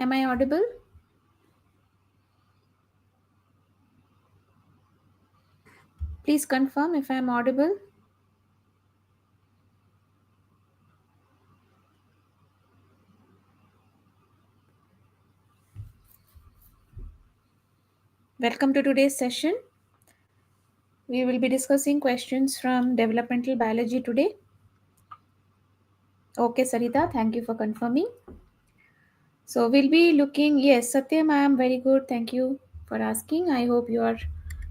Am I audible? Please confirm if I am audible. Welcome to today's session. We will be discussing questions from developmental biology today. Okay, Sarita, thank you for confirming. So we'll be looking, yes, Satyam, I am very good. Thank you for asking. I hope you are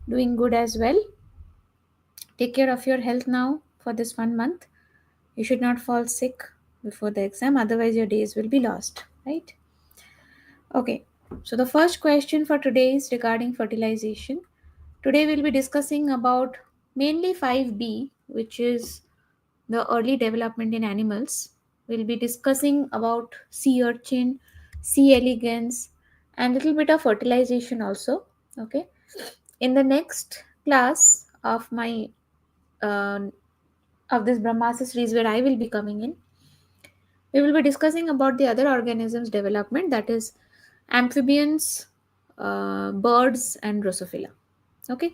doing good as well. Take care of your health now for this 1 month. You should not fall sick before the exam, otherwise your days will be lost, right? Okay, so the first question for today is regarding fertilization. Today we'll be discussing about mainly 5B, which is the early development in animals. We'll be discussing about sea urchin, sea elegans, and little bit of fertilization also. Okay. In the next class of my uh, of this Brahmastra series where I will be coming in, we will be discussing about the other organisms development, that is amphibians, birds, and Drosophila. Okay.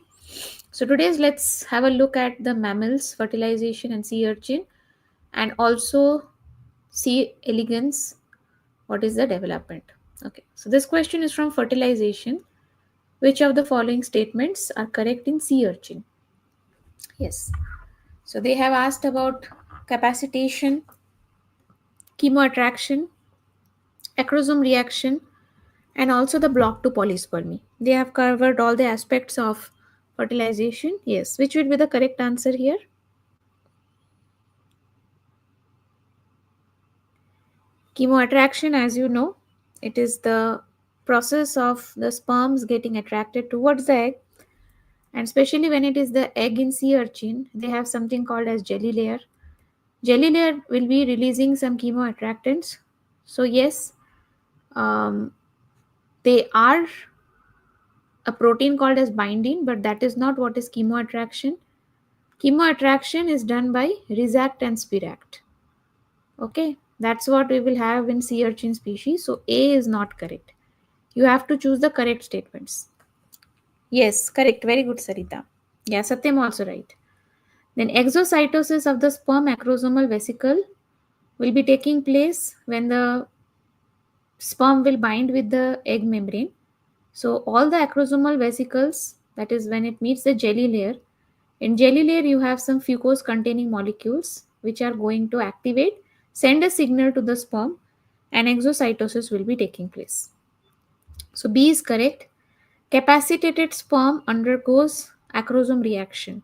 So today's let's have a look at the mammals, fertilization, and sea urchin, and also sea elegans. What is the development? Okay. So this question is from fertilization. Which of the following statements are correct in sea urchin? Yes. So they have asked about capacitation, chemoattraction, acrosome reaction, and also the block to polyspermy. They have covered all the aspects of fertilization. Yes. Which would be the correct answer here? Chemoattraction, as you know, it is the process of the sperms getting attracted towards the egg, and especially when it is the egg in sea urchin, they have something called as jelly layer. Jelly layer will be releasing some chemoattractants. So yes, they are a protein called as binding, but that is not what is chemoattraction. Chemoattraction is done by Resact and Spiract. Okay, that's what we will have in sea urchin species. So A is not correct. You have to choose the correct statements. Yes, correct. Very good, Sarita. Yeah, Satyam also right. Then exocytosis of the sperm acrosomal vesicle will be taking place when the sperm will bind with the egg membrane. So all the acrosomal vesicles, that is when it meets the jelly layer, in jelly layer you have some fucose containing molecules which are going to activate, send a signal to the sperm, and exocytosis will be taking place. So B is correct. Capacitated sperm undergoes acrosome reaction.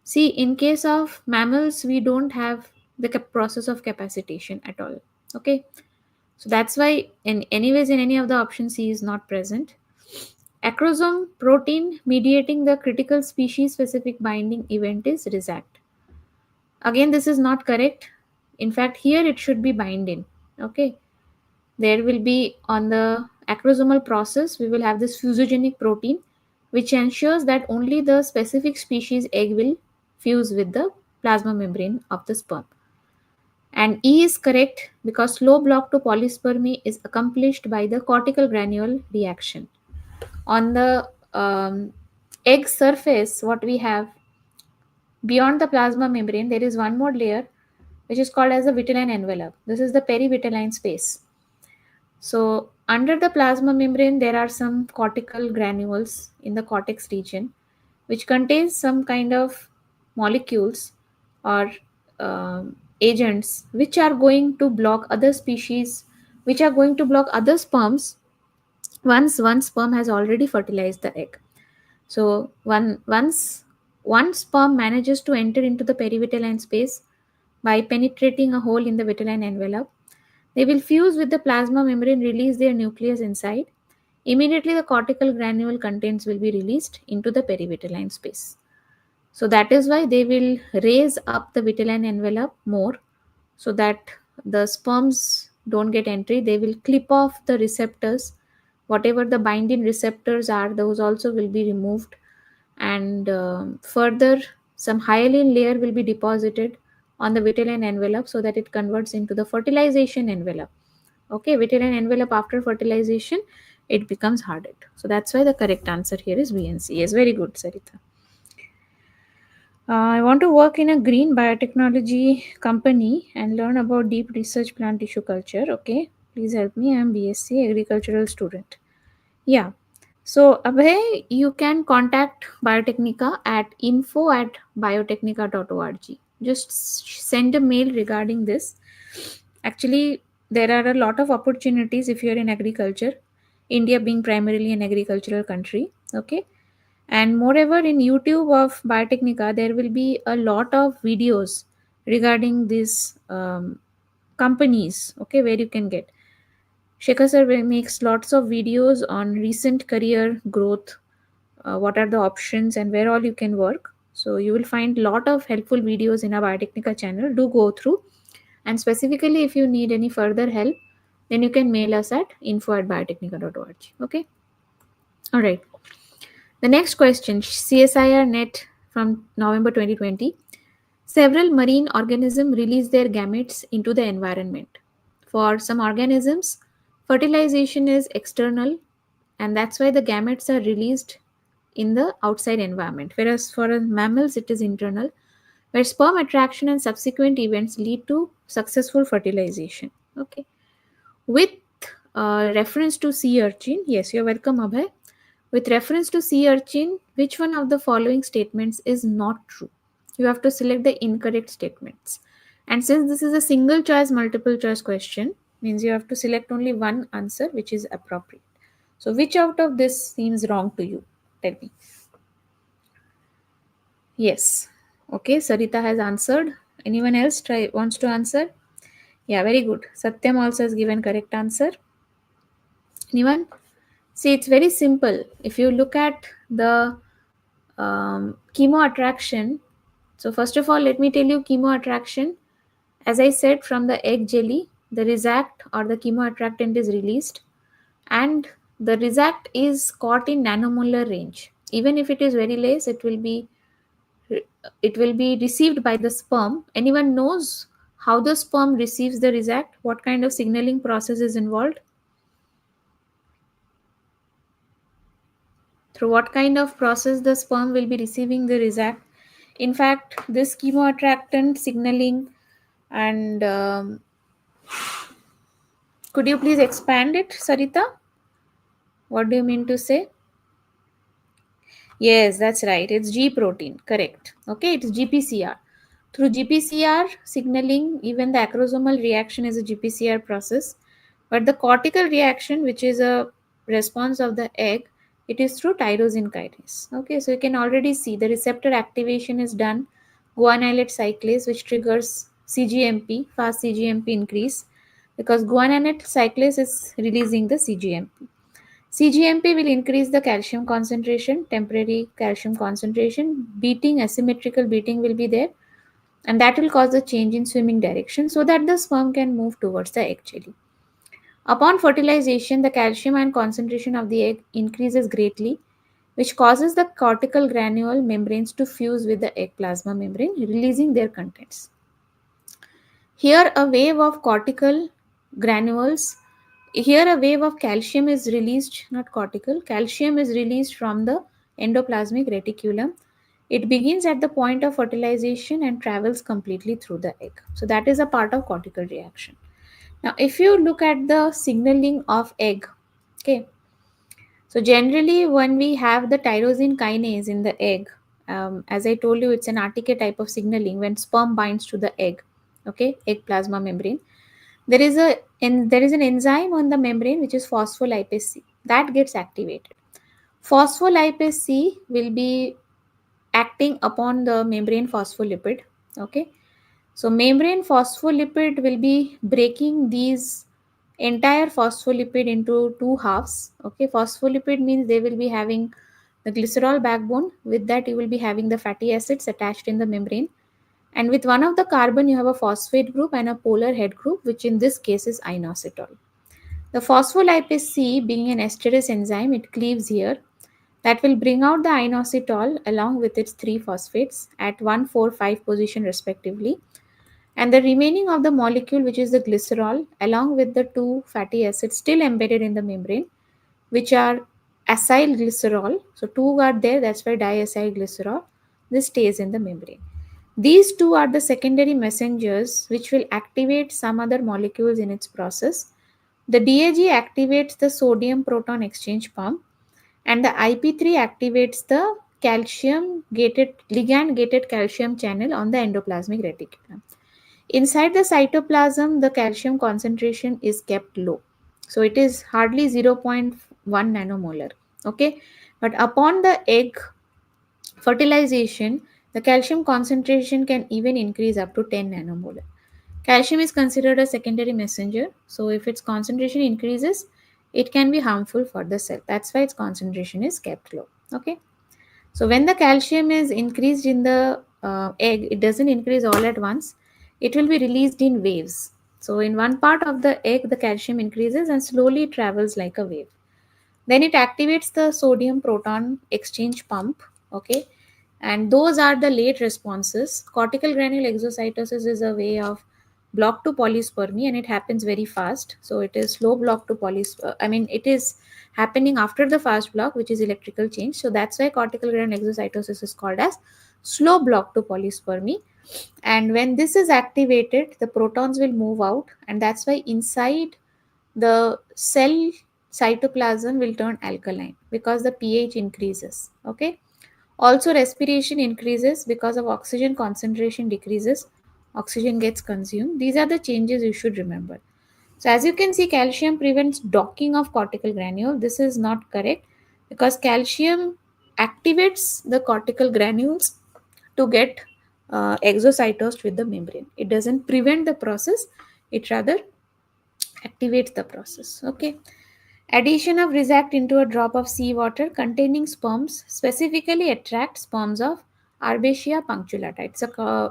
See, in case of mammals, we don't have the process of capacitation at all. Okay, so that's why, anyways, in any of the option C is not present. Acrosome protein mediating the critical species specific binding event is Resact. Again, this is not correct. In fact, here it should be binding. Okay, there will be on the acrosomal process, we will have this fusogenic protein which ensures that only the specific species egg will fuse with the plasma membrane of the sperm. And E is correct because slow block to polyspermy is accomplished by the cortical granule reaction. On the egg surface, what we have beyond the plasma membrane, there is one more layer which is called as the vitelline envelope. This is the perivitelline space. So under the plasma membrane, there are some cortical granules in the cortex region, which contains some kind of molecules or agents which are going to block other species, which are going to block other sperms once one sperm has already fertilized the egg. So once one sperm manages to enter into the perivitelline space by penetrating a hole in the vitelline envelope, they will fuse with the plasma membrane, release their nucleus inside. Immediately, the cortical granule contents will be released into the perivitelline space. So that is why they will raise up the vitelline envelope more so that the sperms don't get entry. They will clip off the receptors. Whatever the binding receptors are, those also will be removed. And further, some hyaline layer will be deposited on the vitelline envelope so that it converts into the fertilization envelope. Okay, vitelline envelope after fertilization, it becomes hardened. So that's why the correct answer here is B and C. Yes, very good, Sarita. I want to work in a green biotechnology company and learn about deep research plant tissue culture. Okay, please help me. I'm BSc agricultural student. Yeah. So Abhay, you can contact Biotechnica at info@biotechnica.org. Just send a mail regarding this. Actually, there are a lot of opportunities if you're in agriculture. India being primarily an agricultural country. Okay, and moreover, in YouTube of Biotechnica, there will be a lot of videos regarding these companies, okay, where you can get. Shekhar sir makes lots of videos on recent career growth, what are the options and where all you can work. So you will find lot of helpful videos in our Biotechnica channel. Do go through. And specifically, if you need any further help, then you can mail us at info@biotechnica.org. Okay. All right. The next question, CSIR NET from November 2020. Several marine organisms release their gametes into the environment. For some organisms, fertilization is external, and that's why the gametes are released in the outside environment. Whereas for mammals, it is internal, where sperm attraction and subsequent events lead to successful fertilization. Okay. With reference to sea urchin, yes, you're welcome, Abhay. With reference to sea urchin, which one of the following statements is not true? You have to select the incorrect statements. And since this is a single choice, multiple choice question, means you have to select only one answer which is appropriate. So, which out of this seems wrong to you? Tell me. Yes. Okay, Sarita has answered. Anyone else wants to answer? Yeah, very good. Satyam also has given correct answer. Anyone? See, it's very simple. If you look at the chemo attraction, so first of all, let me tell you chemo attraction. As I said, from the egg jelly, the resact or the chemo attractant is released, and the resact is caught in nanomolar range. Even if it is very less, it will be received by the sperm. Anyone knows how the sperm receives the resact? What kind of signaling process is involved? Through what kind of process the sperm will be receiving the resact? In fact, this chemoattractant signaling and could you please expand it, Sarita? What do you mean to say? Yes, that's right. It's G protein. Correct. Okay, it's GPCR. Through GPCR signaling, even the acrosomal reaction is a GPCR process. But the cortical reaction, which is a response of the egg, it is through tyrosine kinase. Okay, so you can already see the receptor activation is done. Guanylate cyclase, which triggers CGMP, fast CGMP increase, because guanylate cyclase is releasing the CGMP. CGMP will increase the calcium concentration, temporary calcium concentration, beating, asymmetrical beating will be there, and that will cause a change in swimming direction so that the sperm can move towards the egg jelly. Upon fertilization, the calcium ion concentration of the egg increases greatly, which causes the cortical granule membranes to fuse with the egg plasma membrane, releasing their contents. Here, a wave of cortical granules, here a wave of calcium is released, not cortical, calcium is released from the endoplasmic reticulum. It begins at the point of fertilization and travels completely through the egg. So that is a part of cortical reaction. Now, if you look at the signaling of egg, okay, so generally when we have the tyrosine kinase in the egg, as I told you, it's an RTK type of signaling when sperm binds to the egg, okay, egg plasma membrane. There is an enzyme on the membrane which is phospholipase C that gets activated. Phospholipase C will be acting upon the membrane phospholipid. Okay, so membrane phospholipid will be breaking these entire phospholipid into two halves. Okay, phospholipid means they will be having the glycerol backbone. With that, you will be having the fatty acids attached in the membrane. And with one of the carbon, you have a phosphate group and a polar head group, which in this case is inositol. The phospholipase C, being an esterase enzyme, it cleaves here. That will bring out the inositol along with its three phosphates at 1, 4, 5 position respectively. and the remaining of the molecule, which is the glycerol, along with the two fatty acids still embedded in the membrane, which are acyl glycerol. So two are there, that's why diacyl glycerol. This stays in the membrane. These two are the secondary messengers which will activate some other molecules in its process. The DAG activates the sodium proton exchange pump, and the IP3 activates the calcium gated ligand gated calcium channel on the endoplasmic reticulum. Inside the cytoplasm, the calcium concentration is kept low. So it is hardly zero point 0.1 nanomolar. Okay. But upon the egg fertilization, the calcium concentration can even increase up to 10 nanomolar. Calcium is considered a secondary messenger. So if its concentration increases, it can be harmful for the cell. That's why its concentration is kept low. Okay. So when the calcium is increased in the egg, it doesn't increase all at once. It will be released in waves. So in one part of the egg, the calcium increases and slowly travels like a wave. Then it activates the sodium proton exchange pump. Okay. And those are the late responses. Cortical granule exocytosis is a way of block to polyspermy, and it happens very fast. So it is slow block to it is happening after the fast block, which is electrical change. So that's why cortical granule exocytosis is called as slow block to polyspermy. And when this is activated, the protons will move out, and that's why inside the cell cytoplasm will turn alkaline because the pH increases. Okay. Also, respiration increases because of oxygen concentration decreases, oxygen gets consumed. These are the changes you should remember. So, as you can see, calcium prevents docking of cortical granule. This is not correct because calcium activates the cortical granules to get exocytosed with the membrane. It doesn't prevent the process, it rather activates the process. Okay. Addition of Resac into a drop of seawater containing sperms specifically attracts sperms of Arbacea punctulata.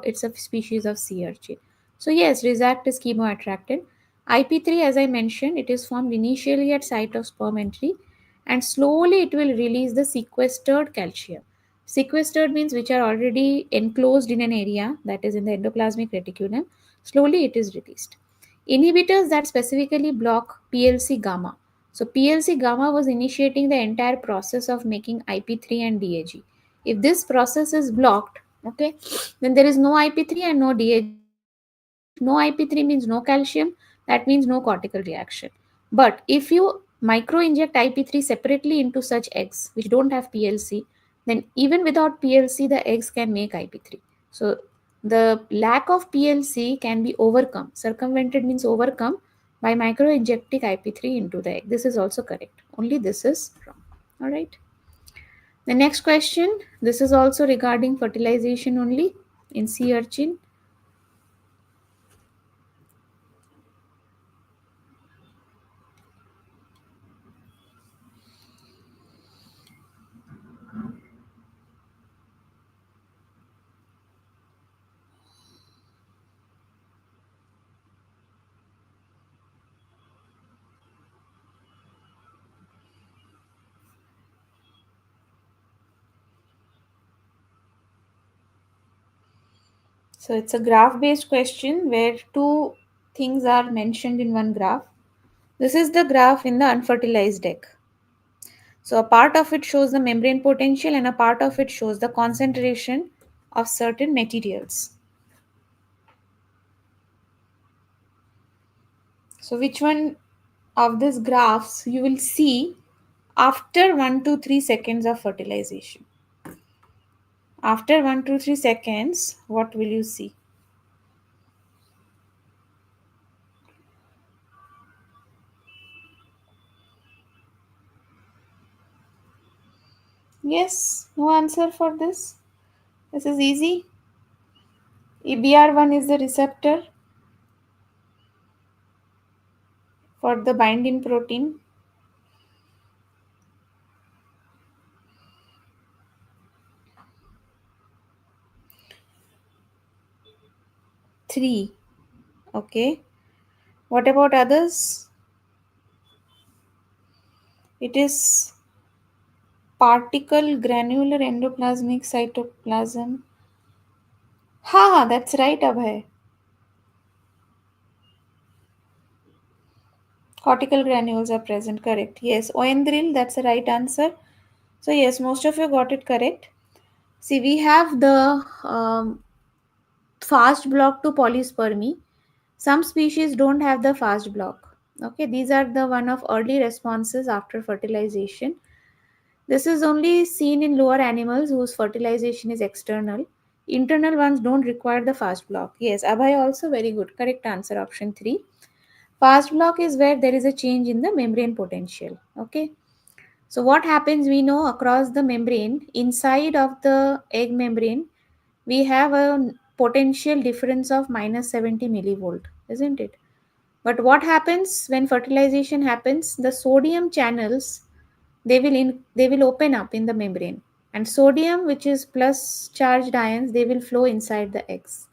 It's a species of sea urchin. So yes, Resac is chemoattractant. IP3, as I mentioned, it is formed initially at site of sperm entry, and slowly it will release the sequestered calcium. Sequestered means which are already enclosed in an area, that is in the endoplasmic reticulum. Slowly it is released. Inhibitors that specifically block PLC gamma. So PLC gamma was initiating the entire process of making IP3 and DAG. If this process is blocked, okay, then there is no IP3 and no DAG. If no IP3 means no calcium, that means no cortical reaction. But if you micro inject IP3 separately into such eggs which don't have PLC, then even without PLC, the eggs can make IP3. So the lack of PLC can be overcome. Circumvented means overcome by micro injecting IP3 into the egg. This is also correct. Only this is wrong. All right. The next question. This is also regarding fertilization only in sea urchin. So it's a graph based question where two things are mentioned in one graph. This is the graph in the unfertilized egg. So a part of it shows the membrane potential and a part of it shows the concentration of certain materials. So which one of these graphs you will see after 1 to 3 seconds of fertilization? After 1 to 3 seconds, what will you see? Yes, no answer for this. This is easy. EBR1 is the receptor for the binding protein. 3. Okay. What about others? It is particle granular endoplasmic cytoplasm. Ha, that's right, Abhay. Cortical granules are present, correct. Yes, oendril, that's the right answer. So yes, most of you got it correct. See, we have the fast block to polyspermy. Some species don't have the fast block. Okay, these are the one of early responses after fertilization. This is only seen in lower animals whose fertilization is external. Internal ones don't require the fast block. Yes, Abhay also very good. Correct answer, option 3. Fast block is where there is a change in the membrane potential. Okay. So what happens, we know across the membrane, inside of the egg membrane, we have a potential difference of minus 70 millivolt, isn't it? But what happens when fertilization happens? The sodium channels, they will open up in the membrane, and sodium, which is plus charged ions, they will flow inside the eggs.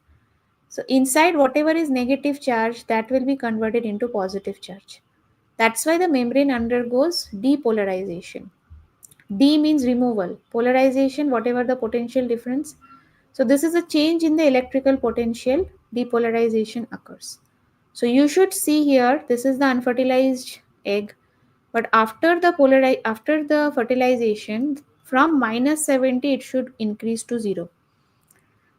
So inside, whatever is negative charge, that will be converted into positive charge. That's why the membrane undergoes depolarization. D means removal. Polarization, whatever the potential difference. So this is a change in the electrical potential. Depolarization occurs. So you should see here, this is the unfertilized egg. But after the fertilization, from minus 70, it should increase to 0,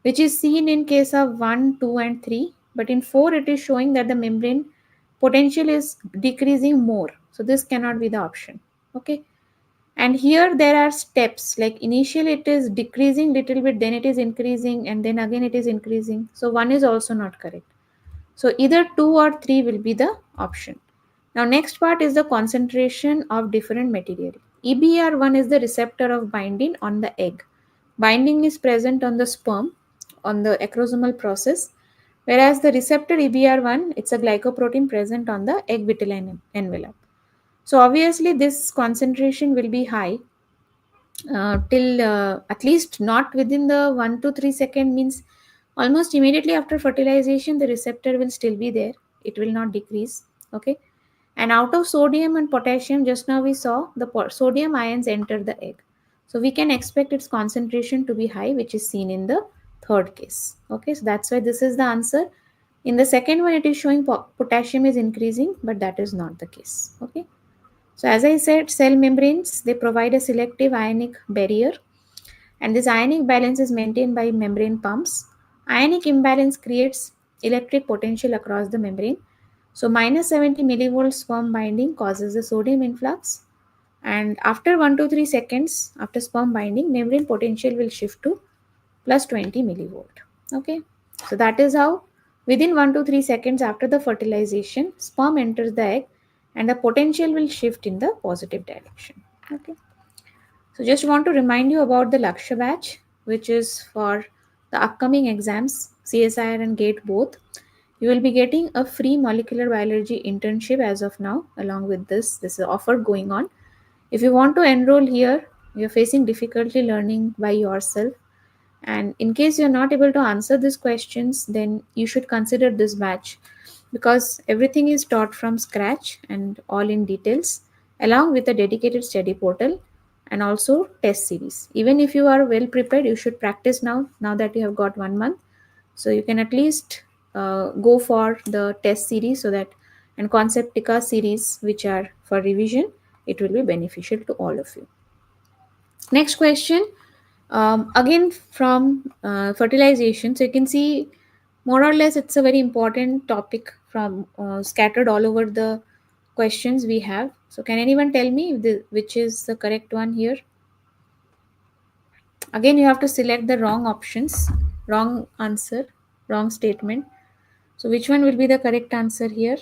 which is seen in case of 1, 2, and 3. But in 4, it is showing that the membrane potential is decreasing more. So this cannot be the option. Okay. And here there are steps, like initially it is decreasing little bit, then it is increasing, and then again it is increasing. So 1 is also not correct. So either 2 or 3 will be the option. Now next part is the concentration of different material. EBR1 is the receptor of binding on the egg. Binding is present on the sperm, on the acrosomal process, whereas the receptor EBR1, it's a glycoprotein present on the egg vitelline envelope. So obviously this concentration will be high till at least not within the 1 to 3 second, means almost immediately after fertilization the receptor will still be there, it will not decrease. Okay. And out of sodium and potassium, just now we saw the sodium ions enter the egg, so we can expect its concentration to be high, which is seen in the third case. Okay, so that's why this is the answer. In the second one it is showing potassium is increasing, but that is not the case. Okay. So, as I said, cell membranes, they provide a selective ionic barrier, and this ionic balance is maintained by membrane pumps. Ionic imbalance creates electric potential across the membrane. So, minus 70 millivolt sperm binding causes the sodium influx, and after 1 to 3 seconds after sperm binding, membrane potential will shift to plus 20 millivolt. Okay, so that is how within 1 to 3 seconds after the fertilization, sperm enters the egg and the potential will shift in the positive direction. Okay, so just want to remind you about the Lakshya batch, which is for the upcoming exams, CSIR and GATE both. You will be getting a free molecular biology internship as of now. Along with this is offer going on. If you want to enroll here, you're facing difficulty learning by yourself, and in case you're not able to answer these questions, then you should consider this batch, because everything is taught from scratch and all in details, along with a dedicated study portal and also test series. Even if you are well prepared, you should practice now that you have got 1 month. So you can at least go for the test series, so that, and Conceptica series, which are for revision, it will be beneficial to all of you. Next question, again from fertilization. So you can see more or less it's a very important topic from scattered all over the questions we have. So can anyone tell me which is the correct one here? Again, you have to select the wrong options, wrong answer, wrong statement. So which one will be the correct answer here?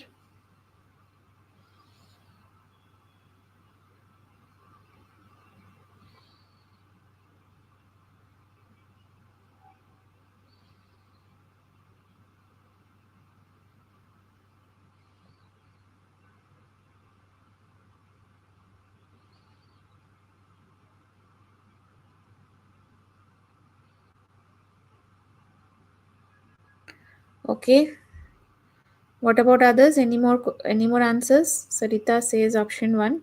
Okay. What about others? Any more answers? Sarita says option 1.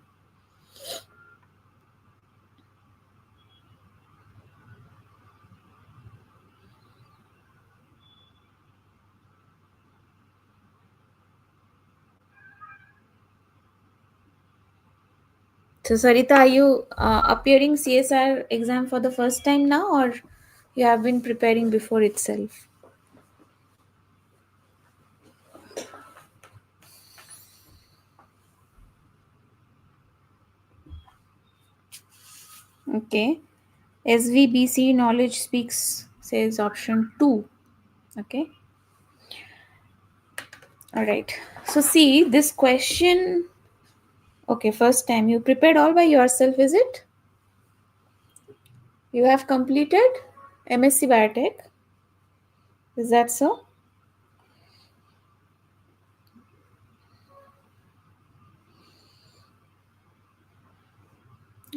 So, Sarita, are you appearing CSR exam for the first time now, or you have been preparing before itself? Okay. SVBC knowledge speaks says option 2. Okay. All right. So, see this question. Okay, first time you prepared all by yourself, is it? You have completed MSc Biotech. Is that so?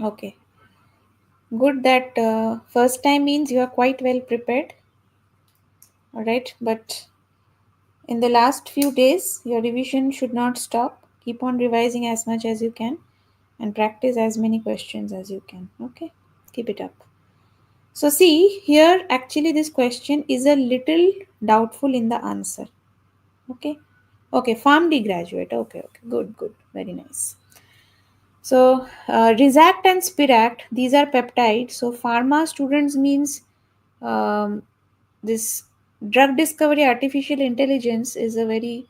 Okay. Good, that first time means you are quite well prepared. All right. But in the last few days, your revision should not stop. Keep on revising as much as you can and practice as many questions as you can. Okay. Keep it up. So, see here, actually, this question is a little doubtful in the answer. Okay. Okay. PharmD graduate. Okay. Okay. Good. Good. Very nice. So, Resact and Spiract, these are peptides. So, pharma students means this drug discovery artificial intelligence is a very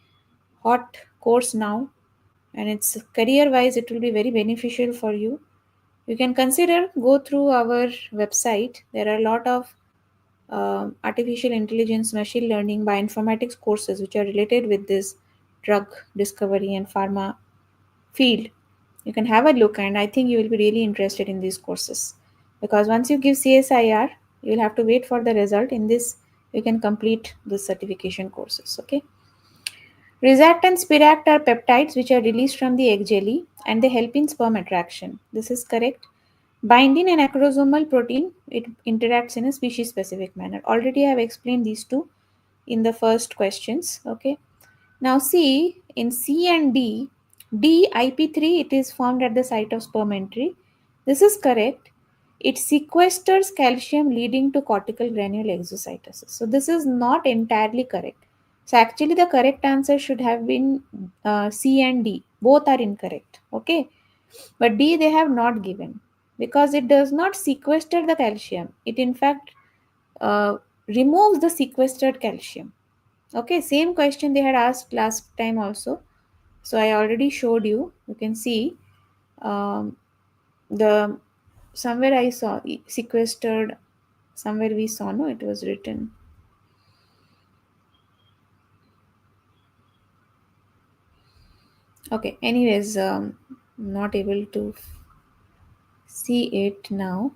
hot course now, and it's career wise, it will be very beneficial for you. You can consider go through our website. There are a lot of artificial intelligence, machine learning, bioinformatics courses which are related with this drug discovery and pharma field. You can have a look, and I think you will be really interested in these courses, because once you give CSIR, you will have to wait for the result. In this, you can complete the certification courses. Okay. Resact and Spiract are peptides which are released from the egg jelly, and they help in sperm attraction. This is correct. Binding an acrosomal protein, it interacts in a species specific manner. Already I have explained these two in the first questions. Okay. Now see in C and D, DIP3 it is formed at the site of sperm entry. This is correct. It sequesters calcium leading to cortical granule exocytosis. So this is not entirely correct. So actually the correct answer should have been C and D. Both are incorrect. Okay. But D they have not given because it does not sequester the calcium. It in fact uh, removes the sequestered calcium. Okay, same question they had asked last time also. So I already showed you. You can see um, the somewhere I saw sequestered. Somewhere we saw no, it was written. Okay. Anyways, not able to see it now.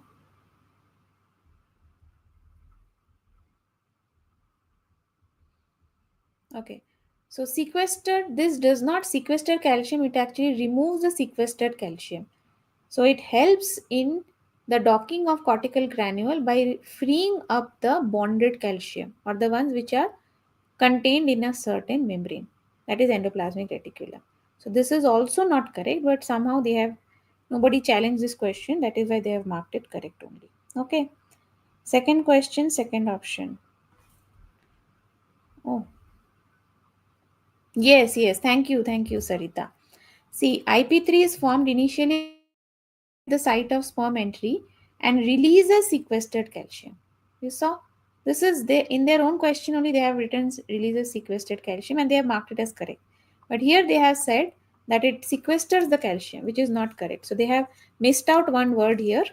Okay. So sequestered. This does not sequester calcium. It actually removes the sequestered calcium. So it helps in the docking of cortical granule by freeing up the bonded calcium or the ones which are contained in a certain membrane, that is endoplasmic reticulum. So this is also not correct, but somehow they have nobody challenged this question. That is why they have marked it correct only. Okay. Second question, second option. Oh, yes, yes. Thank you, Sarita. See, IP3 is formed initially at the site of sperm entry and releases sequestered calcium. You saw? This is they in their own question only they have written releases sequestered calcium and they have marked it as correct. But here they have said that it sequesters the calcium, which is not correct. So they have missed out one word here.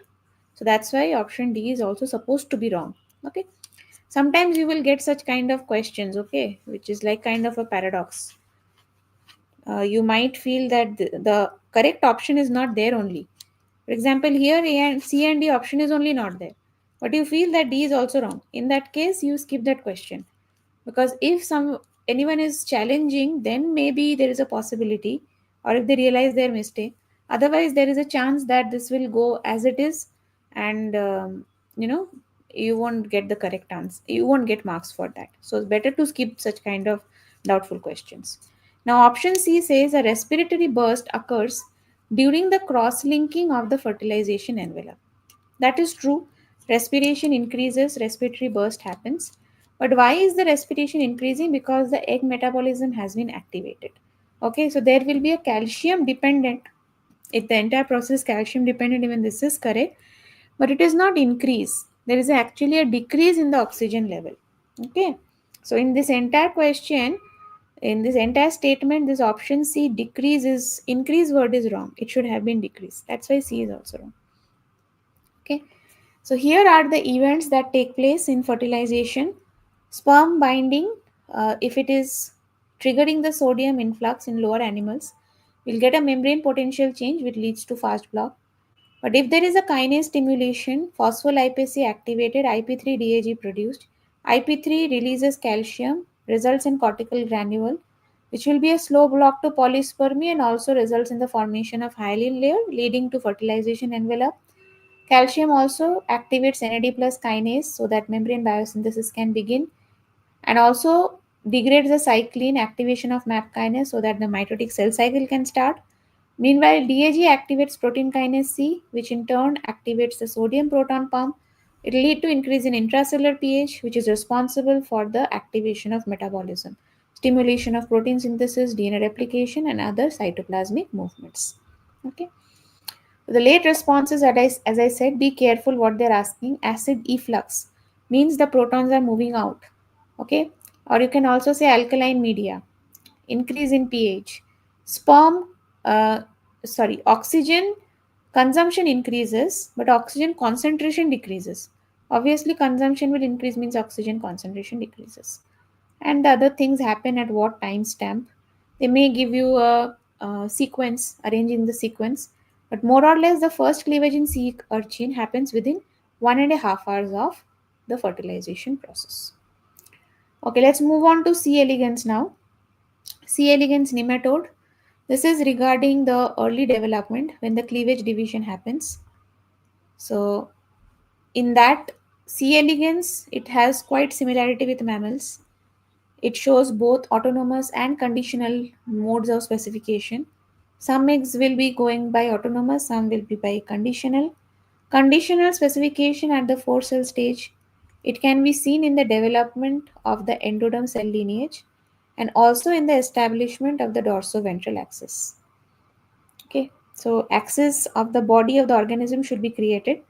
So that's why option D is also supposed to be wrong. Okay. Sometimes you will get such kind of questions, okay, which is like kind of a paradox. You might feel that the correct option is not there only. For example, here A and C and D option is only not there, but you feel that D is also wrong. In that case, you skip that question, because if some anyone is challenging, then maybe there is a possibility, or if they realize their mistake. Otherwise, there is a chance that this will go as it is, and you know you won't get the correct answer. You won't get marks for that. So it's better to skip such kind of doubtful questions. Now, option C says a respiratory burst occurs during the cross-linking of the fertilization envelope. That is true. Respiration increases, respiratory burst happens. But why is the respiration increasing? Because the egg metabolism has been activated. Okay, so there will be a calcium dependent If the entire process is calcium dependent, even this is correct, but it is not increase. There is actually a decrease in the oxygen level. Okay, so in this entire question, in this entire statement, this option C, decrease, is increase word is wrong. It should have been decrease. That's why C is also wrong. Okay, so here are the events that take place in fertilization. Sperm binding, if it is triggering the sodium influx in lower animals, will get a membrane potential change which leads to fast block. But if there is a kinase stimulation, phospholipase activated, IP3 DAG produced. IP3 releases calcium, results in cortical granule, which will be a slow block to polyspermy and also results in the formation of hyaline layer, leading to fertilization envelope. Calcium also activates NAD plus kinase so that membrane biosynthesis can begin, and also degrades the cyclin activation of MAP kinase so that the mitotic cell cycle can start. Meanwhile, DAG activates protein kinase C, which in turn activates the sodium proton pump. It will lead to increase in intracellular pH, which is responsible for the activation of metabolism, stimulation of protein synthesis, DNA replication, and other cytoplasmic movements. Okay. The late responses, as I said, be careful what they're asking. Acid efflux means the protons are moving out. Okay. Or you can also say alkaline media, increase in pH. Sperm, uh, oxygen consumption increases, but oxygen concentration decreases. Obviously, consumption will increase means oxygen concentration decreases. And the other things happen at what time stamp. They may give you a sequence, arranging the sequence, but more or less the first cleavage in sea urchin happens within 1.5 hours of the fertilization process. Okay, let's move on to C. elegans now. C. elegans nematode. This is regarding the early development when the cleavage division happens. So, in that C. elegans, it has quite similarity with mammals. It shows both autonomous and conditional modes of specification. Some eggs will be going by autonomous, some will be by conditional. Conditional specification at the 4 cell stage. It can be seen in the development of the endoderm cell lineage and also in the establishment of the dorsoventral axis. Okay, so axis of the body of the organism should be created.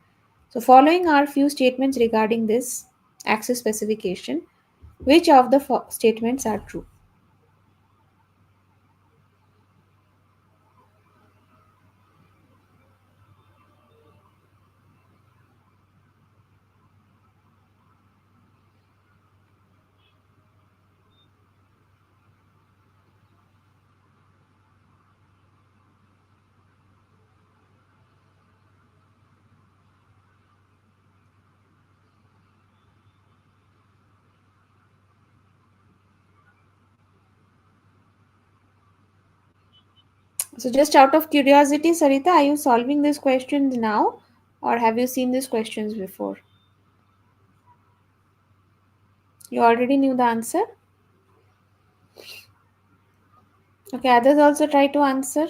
So following are few statements regarding this axis specification. Which of the statements are true? So just out of curiosity, Sarita, are you solving these questions now or have you seen these questions before? You already knew the answer? Okay, others also try to answer.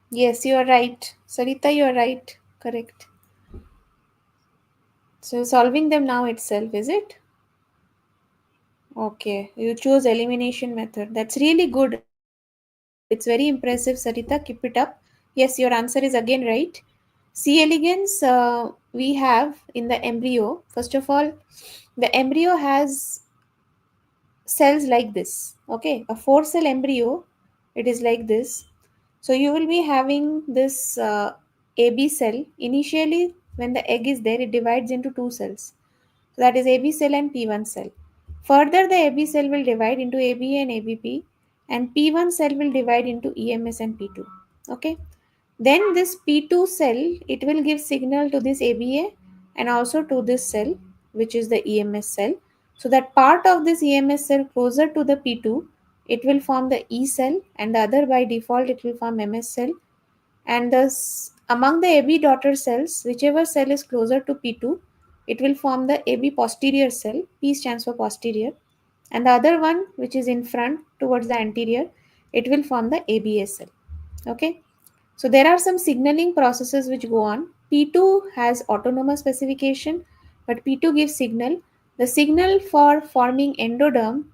Yes, you are right. Sarita, you are right. Correct. So solving them now itself, is it? Okay, you choose elimination method. That's really good. It's very impressive, Sarita. Keep it up. Yes, your answer is again right. C. elegans, we have in the embryo. First of all, the embryo has cells like this. Okay, a 4 cell embryo, it is like this. So you will be having this AB cell. Initially, when the egg is there, it divides into 2 cells. So that is AB cell and P1 cell. Further, the AB cell will divide into ABA and ABP, and P1 cell will divide into EMS and P2. Okay. Then this P2 cell, it will give signal to this ABA and also to this cell, which is the EMS cell. So that part of this EMS cell closer to the P2, it will form the E cell, and the other by default it will form MS cell, and the Among the AB daughter cells, whichever cell is closer to P2, it will form the AB posterior cell. P stands for posterior. And the other one, which is in front towards the anterior, it will form the ABA cell. Okay. So there are some signaling processes which go on. P2 has autonomous specification, but P2 gives signal. The signal for forming endoderm,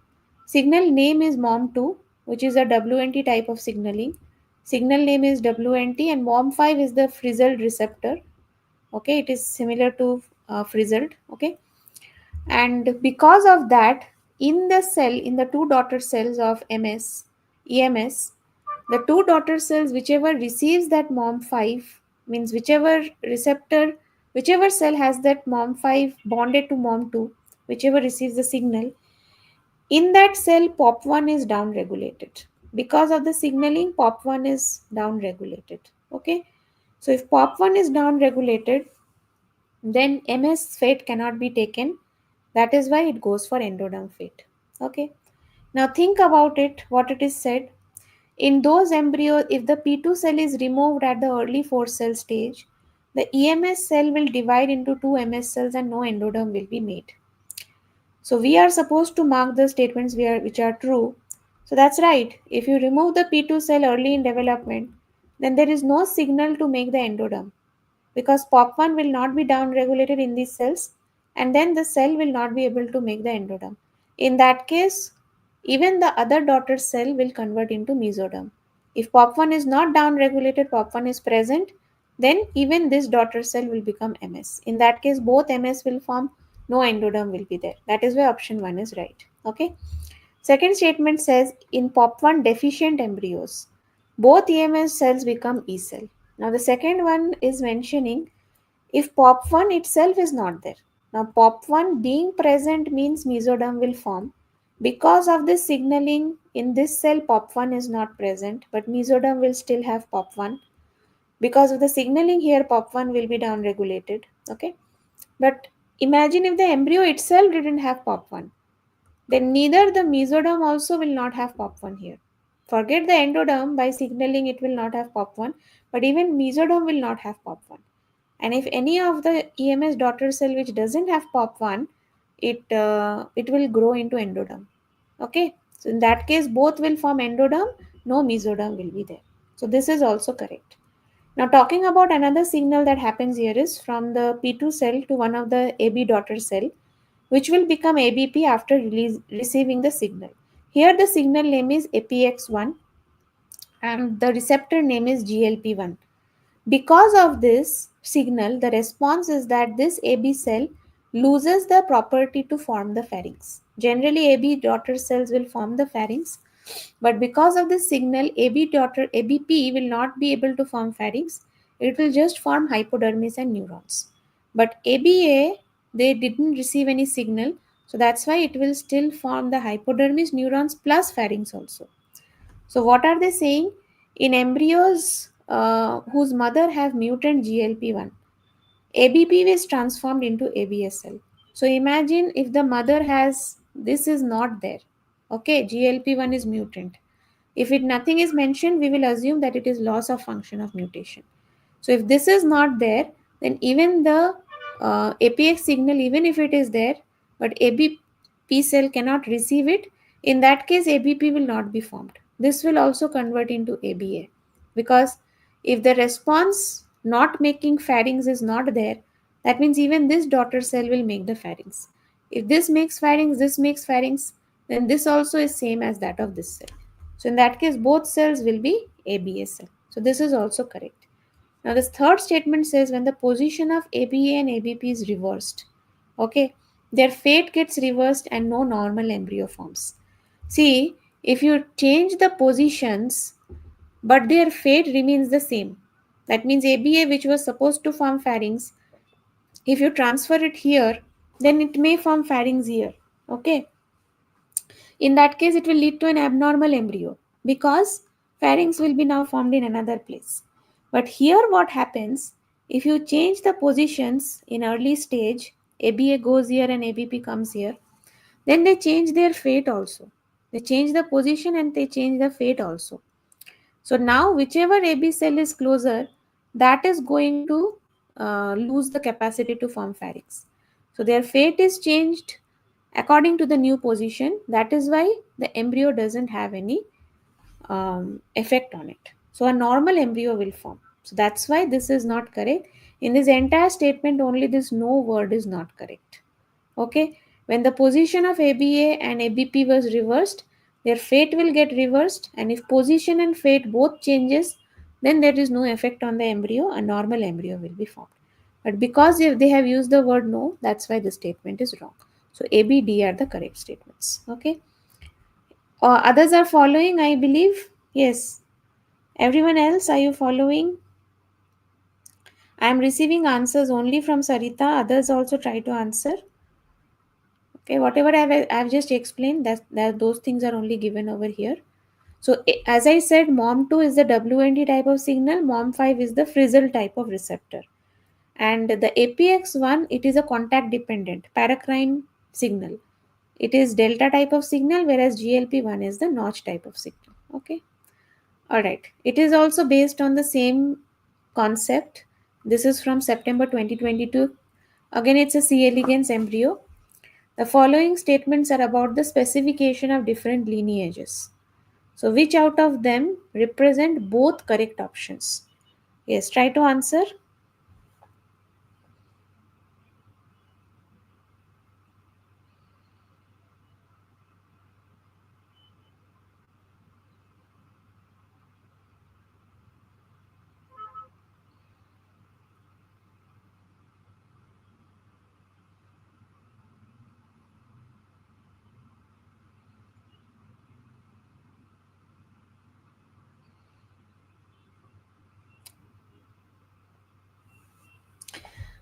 signal name is MOM2, which is a WNT type of signaling. Signal name is WNT, and MOM5 is the frizzled receptor. Okay, it is similar to frizzled. Okay, and because of that, in the cell, in the two daughter cells of EMS, the two daughter cells, whichever receives that MOM5, means whichever receptor, whichever cell has that MOM5 bonded to MOM2, whichever receives the signal, in that cell POP1 is down regulated. Because of the signaling, POP1 is down regulated. Okay, so if POP1 is down regulated, then MS fate cannot be taken. That is why it goes for endoderm fate. Okay, now think about it, what it is said. In those embryos, if the P2 cell is removed at the early 4-cell stage, the EMS cell will divide into two MS cells and no endoderm will be made. So we are supposed to mark the statements which are true. So that's right. If you remove the P2 cell early in development, then there is no signal to make the endoderm, because POP1 will not be down regulated in these cells, and then the cell will not be able to make the endoderm. In that case, even the other daughter cell will convert into mesoderm. If POP1 is not down regulated, POP1 is present, then even this daughter cell will become MS. In that case, both MS will form, no endoderm will be there. That is why option 1 is right. Okay. Second statement says in POP1 deficient embryos, both EMS cells become E cell. Now the second one is mentioning if POP1 itself is not there. Now POP1 being present means mesoderm will form. Because of this signaling in this cell, POP1 is not present, but mesoderm will still have POP1. Because of the signaling here, POP1 will be down regulated. Okay, but imagine if the embryo itself didn't have POP1, then neither the mesoderm also will not have POP1 here. Forget the endoderm, by signaling it will not have POP1, but even mesoderm will not have POP1. And if any of the EMS daughter cell which doesn't have POP1, it will grow into endoderm. Okay, so in that case both will form endoderm, no mesoderm will be there. So this is also correct. Now talking about another signal that happens here is from the P2 cell to one of the AB daughter cell, which will become ABP after receiving the signal. Here the signal name is APX1 and the receptor name is GLP1. Because of this signal, the response is that this AB cell loses the property to form the pharynx. Generally, AB daughter cells will form the pharynx, but because of this signal, ABP will not be able to form pharynx. It will just form hypodermis and neurons. But ABA, they didn't receive any signal, so that's why it will still form the hypodermis, neurons plus pharynx also. So what are they saying? In embryos whose mother have mutant GLP1, ABP is transformed into ABSL. So imagine if the mother has, this is not there. Okay, GLP1 is mutant. If it nothing is mentioned, we will assume that it is loss of function of mutation. So if this is not there, then even the APX signal, even if it is there, but ABP cell cannot receive it, in that case ABP will not be formed. This will also convert into ABA, because if the response not making pharynx is not there, that means even this daughter cell will make the pharynx. If this makes pharynx, then this also is same as that of this cell. So in that case, both cells will be ABA cell. So this is also correct. Now this third statement says when the position of ABA and ABP is reversed, okay, their fate gets reversed and no normal embryo forms. See, if you change the positions, but their fate remains the same. That means ABA, which was supposed to form pharynx, if you transfer it here, then it may form pharynx here. Okay, in that case, it will lead to an abnormal embryo because pharynx will be now formed in another place. But here, what happens if you change the positions in early stage, ABA goes here and ABP comes here, then they change their fate also. They change the position and they change the fate also. So now, whichever AB cell is closer, that is going to lose the capacity to form pharynx. So their fate is changed according to the new position. That is why the embryo doesn't have any effect on it. So a normal embryo will form. So that's why this is not correct. In this entire statement, only this no word is not correct. Okay, when the position of ABA and ABP was reversed, their fate will get reversed, and if position and fate both changes, then there is no effect on the embryo. A normal embryo will be formed. But because if they have used the word no, that's why the statement is wrong. So A, B, D are the correct statements. Okay. Others are following, I believe. Yes. Everyone else, are you following? I am receiving answers only from Sarita. Others also try to answer. Okay, whatever I've just explained, that those things are only given over here. So as I said, MOM2 is the WNT type of signal, MOM5 is the frizzle type of receptor. And the APX1, it is a contact dependent paracrine signal. It is delta type of signal, whereas GLP1 is the notch type of signal. Okay. Alright. It is also based on the same concept. This is from September 2022. Again, it's a C. elegans embryo. The following statements are about the specification of different lineages. So, which out of them represent both correct options? Yes, try to answer.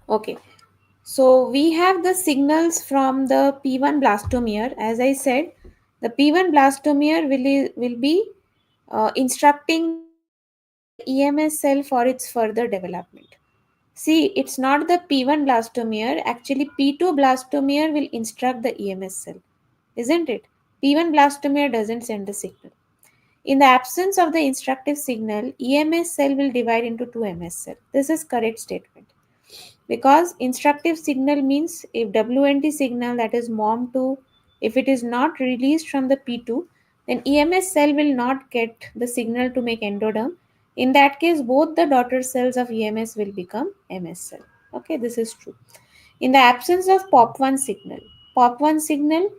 Okay. So, we have the signals from the P1 blastomere. As I said, the P1 blastomere will be instructing the EMS cell for its further development. See, it's not the P1 blastomere, actually P2 blastomere will instruct the EMS cell, isn't it? P1 blastomere doesn't send the signal. In the absence of the instructive signal, EMS cell will divide into two MS cells. This is correct statement. Because instructive signal means if WNT signal, that is MOM2, if it is not released from the P2, then EMS cell will not get the signal to make endoderm. In that case, both the daughter cells of EMS will become MS cell. Okay, this is true. In the absence of POP1 signal, POP1 signal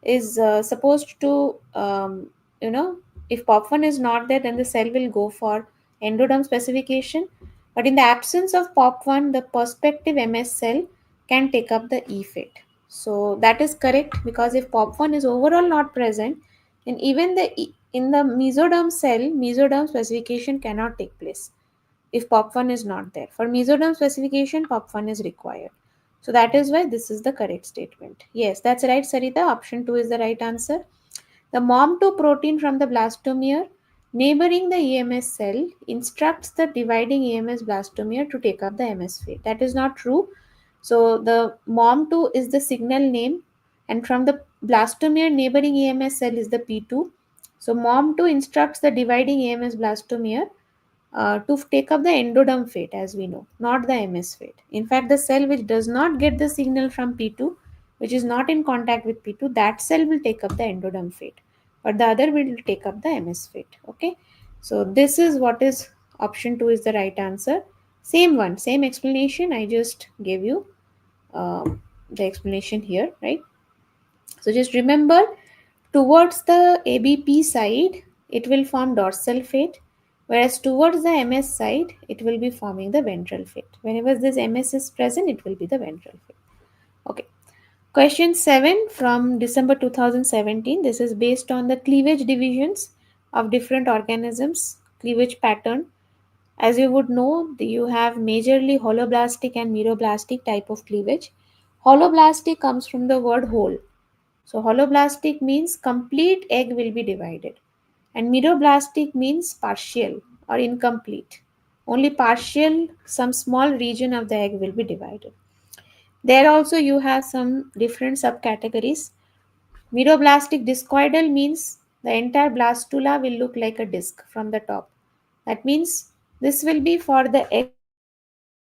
is supposed to, if POP1 is not there, then the cell will go for endoderm specification. But in the absence of POP1, the prospective MS cell can take up the E fate. So that is correct, because if POP1 is overall not present, then even in the mesoderm cell, mesoderm specification cannot take place if POP1 is not there. For mesoderm specification, POP1 is required. So that is why this is the correct statement. Yes, that's right, Sarita. Option 2 is the right answer. The MOM2 protein from the blastomere neighboring the EMS cell instructs the dividing EMS blastomere to take up the MS fate. That is not true. So the MOM2 is the signal name, and from the blastomere neighboring EMS cell is the P2. So MOM2 instructs the dividing EMS blastomere to take up the endoderm fate, as we know, not the MS fate. In fact, the cell which does not get the signal from P2, which is not in contact with P2, that cell will take up the endoderm fate, but the other will take up the MS fate. Okay, so this is what is option 2 is the right answer. Same one, same explanation. I just gave you the explanation here, right? So just remember, towards the ABP side, it will form dorsal fate, whereas towards the MS side, it will be forming the ventral fate. Whenever this MS is present, it will be the ventral fate. Okay. Question 7 from December 2017. This is based on the cleavage divisions of different organisms, cleavage pattern. As you would know, you have majorly holoblastic and meroblastic type of cleavage. Holoblastic comes from the word whole. So holoblastic means complete egg will be divided, and meroblastic means partial or incomplete. Only partial, some small region of the egg will be divided. There also you have some different subcategories. Meroblastic discoidal means the entire blastula will look like a disc from the top. That means this will be for the egg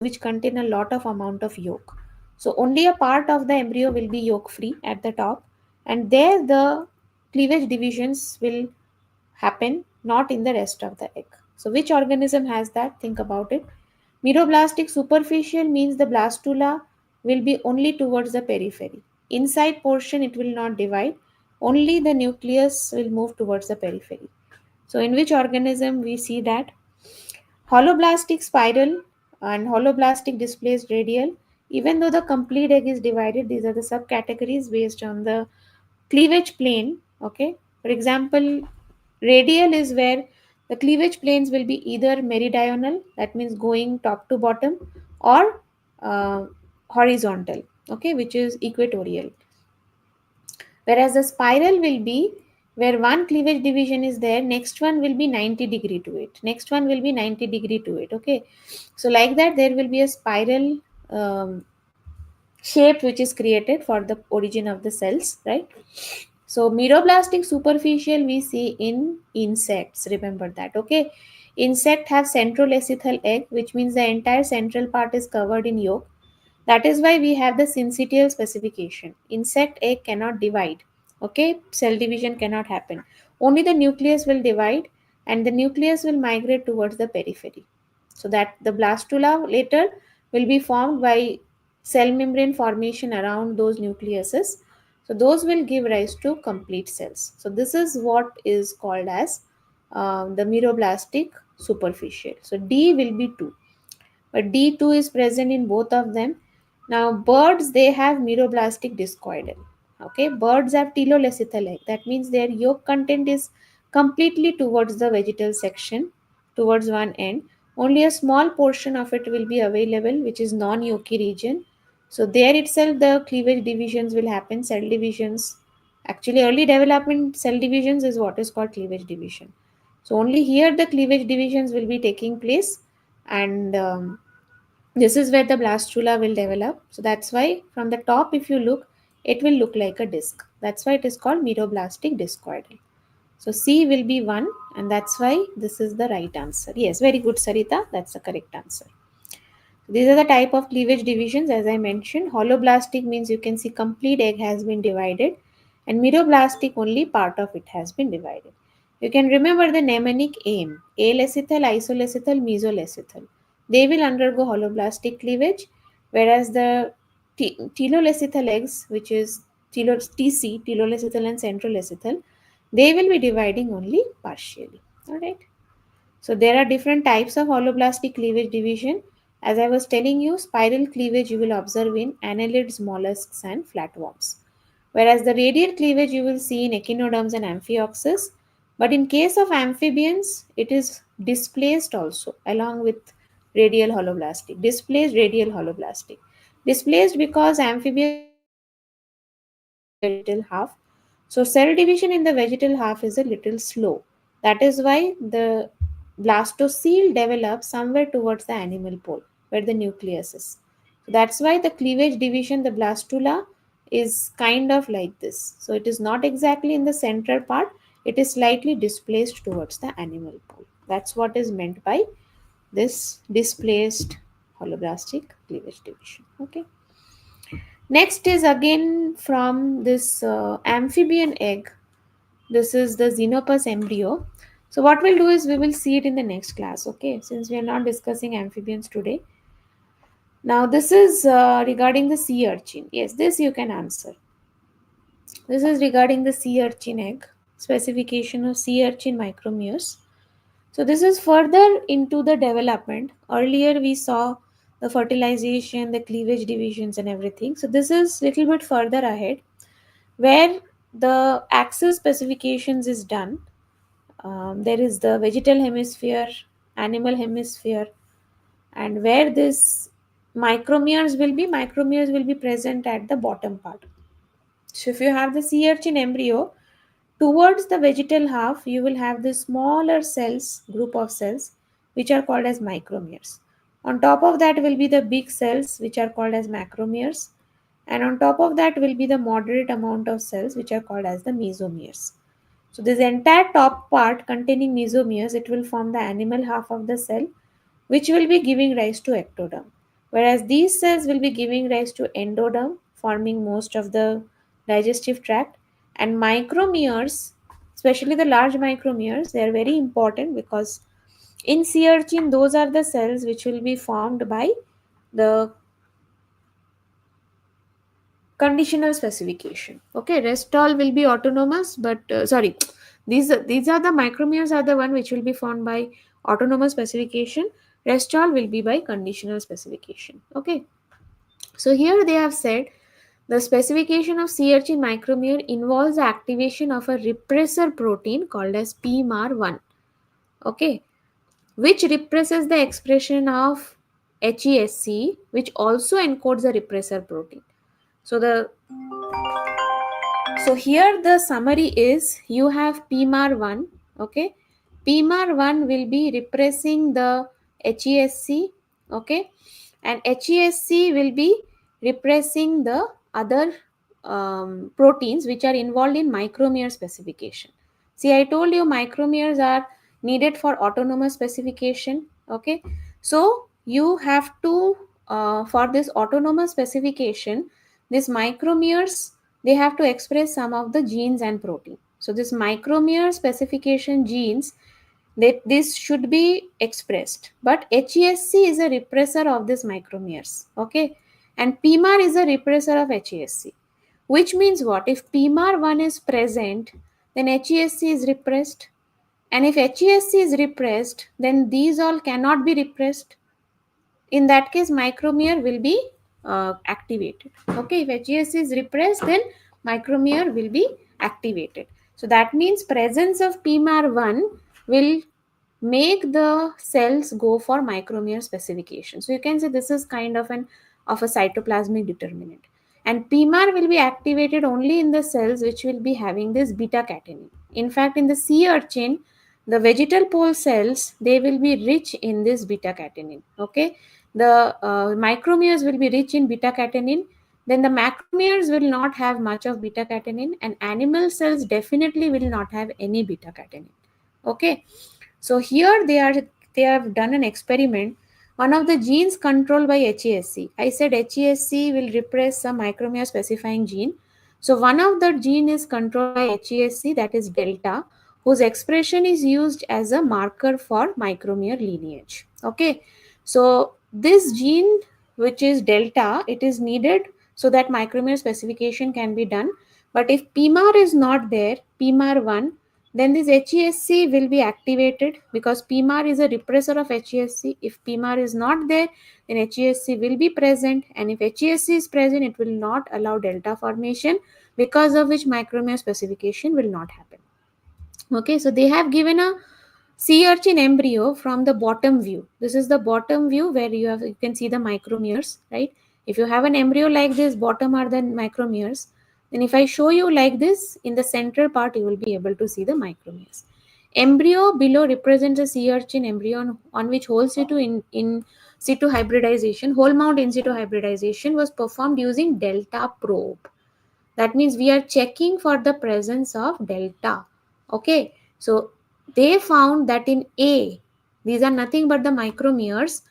which contain a lot of amount of yolk. So only a part of the embryo will be yolk free at the top, and there the cleavage divisions will happen, not in the rest of the egg. So which organism has that? Think about it. Meroblastic superficial means the blastula will be only towards the periphery. Inside portion it will not divide, only the nucleus will move towards the periphery. So in which organism we see that? Holoblastic spiral and holoblastic displaced radial. Even though the complete egg is divided, these are the subcategories based on the cleavage plane. Okay. For example, radial is where the cleavage planes will be either meridional, that means going top to bottom, or uh, horizontal, okay, which is equatorial. Whereas the spiral will be where one cleavage division is there, next one will be 90-degree to it, next one will be 90-degree to it, okay. So like that there will be a spiral shape which is created for the origin of the cells, right? So meroblastic superficial we see in insects, remember that, okay. Insect have centrolecithal egg, which means the entire central part is covered in yolk. That is why we have the syncytial specification. Insect egg cannot divide. Okay, cell division cannot happen. Only the nucleus will divide, and the nucleus will migrate towards the periphery. So that the blastula later will be formed by cell membrane formation around those nucleuses. So those will give rise to complete cells. So this is what is called as the meroblastic superficial. So D will be 2, but D2 is present in both of them. Now, birds they have meroblastic discoidal. Okay, birds have telolecithal egg. That means their yolk content is completely towards the vegetal section, towards one end. Only a small portion of it will be available, which is non-yolky region. So there itself, the cleavage divisions will happen. Cell divisions, actually, early development cell divisions is what is called cleavage division. So only here the cleavage divisions will be taking place, and this is where the blastula will develop. So that's why from the top, if you look, it will look like a disc. That's why it is called meroblastic discoidal. So C will be 1, and that's why this is the right answer. Yes, very good, Sarita. That's the correct answer. These are the type of cleavage divisions as I mentioned. Holoblastic means you can see complete egg has been divided, and meroblastic only part of it has been divided. You can remember the mnemonic AIM: alecithal, isolecithal, mesolecithal. They will undergo holoblastic cleavage, whereas the telolecithal eggs, which is TC, telolecithal and centrolecithal, they will be dividing only partially. Alright. So there are different types of holoblastic cleavage division. As I was telling you, spiral cleavage you will observe in annelids, mollusks, and flatworms. Whereas the radial cleavage you will see in echinoderms and amphioxus. But in case of amphibians, it is displaced also along with radial holoblastic. Displaced radial holoblastic. Displaced because amphibians have cell division only in the vegetal half. So cell division in the vegetal half is a little slow. That is why the blastocele develops somewhere towards the animal pole where the nucleus is. So that's why the cleavage division, the blastula, is kind of like this. So it is not exactly in the central part, it is slightly displaced towards the animal pole. That's what is meant by this displaced holoblastic cleavage division. Okay. Next is again from this amphibian egg. This is the xenopus embryo. So what we'll do is we will see it in the next class, okay? Since we are not discussing amphibians today. Now this is regarding the sea urchin. Yes, this you can answer. This is regarding the sea urchin egg. Specification of sea urchin micromeres. So this is further into the development. Earlier we saw the fertilization, the cleavage divisions and everything. So this is little bit further ahead where the axis specifications is done. There is the vegetal hemisphere, animal hemisphere, and where this micromeres will be present at the bottom part. So if you have the sea urchin embryo, towards the vegetal half, you will have the smaller cells, group of cells, which are called as micromeres. On top of that will be the big cells, which are called as macromeres. And on top of that will be the moderate amount of cells, which are called as the mesomeres. So this entire top part containing mesomeres, it will form the animal half of the cell, which will be giving rise to ectoderm. whereas these cells will be giving rise to endoderm, forming most of the digestive tract. And micromeres, especially the large micromeres, they are very important because in sea urchin, those are the cells which will be formed by the conditional specification. Okay, rest all will be autonomous, but sorry, these are the micromeres are the one which will be formed by autonomous specification. Rest all will be by conditional specification. Okay, so here they have said the specification of sea urchin micromere involves the activation of a repressor protein called as PMAR1. Okay, which represses the expression of HESC, which also encodes a repressor protein. So here the summary is you have PMAR1. Okay, PMAR1 will be repressing the HESC. Okay, and HESC will be repressing the other proteins which are involved in micromere specification. See, I told you micromeres are needed for autonomous specification. Okay, so you have to for this autonomous specification, these micromeres, they have to express some of the genes and protein. So this micromere specification genes, that this should be expressed, but HESC is a repressor of this micromeres. Okay, and PMAR is a repressor of HESC, which means what? If PMAR1 is present, then HESC is repressed, and if HESC is repressed, then these all cannot be repressed. In that case, micromere will be activated. Okay, if HESC is repressed, then micromere will be activated. So that means presence of PMAR1 will make the cells go for micromere specification. So you can say this is kind of a cytoplasmic determinant. And PMAR will be activated only in the cells which will be having this beta catenin. In fact, in the sea urchin, the vegetal pole cells, they will be rich in this beta catenin. Okay, the micromeres will be rich in beta catenin. Then the macromeres will not have much of beta catenin, and animal cells definitely will not have any beta catenin. Okay, so here they have done an experiment. One of the genes controlled by HESC. I said HESC will repress some micromere specifying gene. So one of the gene is controlled by HESC, that is delta, whose expression is used as a marker for micromere lineage. Okay, so this gene, which is delta, it is needed so that micromere specification can be done. But if PMAR is not there, PMAR1, then this HESC will be activated because PMAR is a repressor of HESC. If PMAR is not there, then HESC will be present, and if HESC is present, it will not allow delta formation, because of which micromere specification will not happen. Okay, so they have given a sea urchin embryo from the bottom view. This is the bottom view where you can see the micromeres, right? If you have an embryo like this, bottom are the micromeres. Then if I show you like this, in the central part, you will be able to see the micromeres. Embryo below represents a sea urchin embryo on which in situ hybridization, whole mount in situ hybridization was performed using delta probe. That means we are checking for the presence of delta. Okay, so they found that in A, these are nothing but the micromeres.